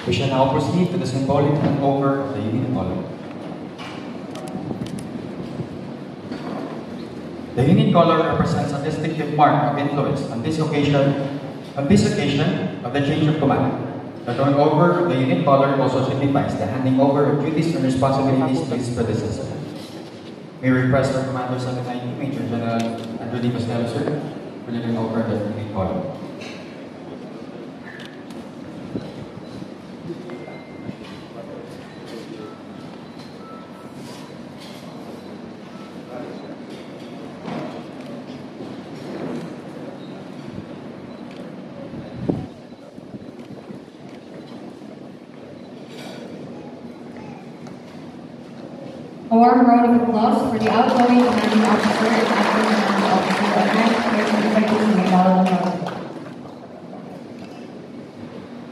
We shall now proceed to the symbolic handover of the unit color. The unit color represents a distinctive mark of influence on this occasion of the change of command. The turnover of the unit color also signifies the handing over of duties and responsibilities to his predecessor. May we request our Commander 790, Major General Andrew D. Costello, sir, for the turnover of the unit color. A warm round of applause for the outgoing commanding officer and acting commanding officer of 9th Air Infantry Brigade,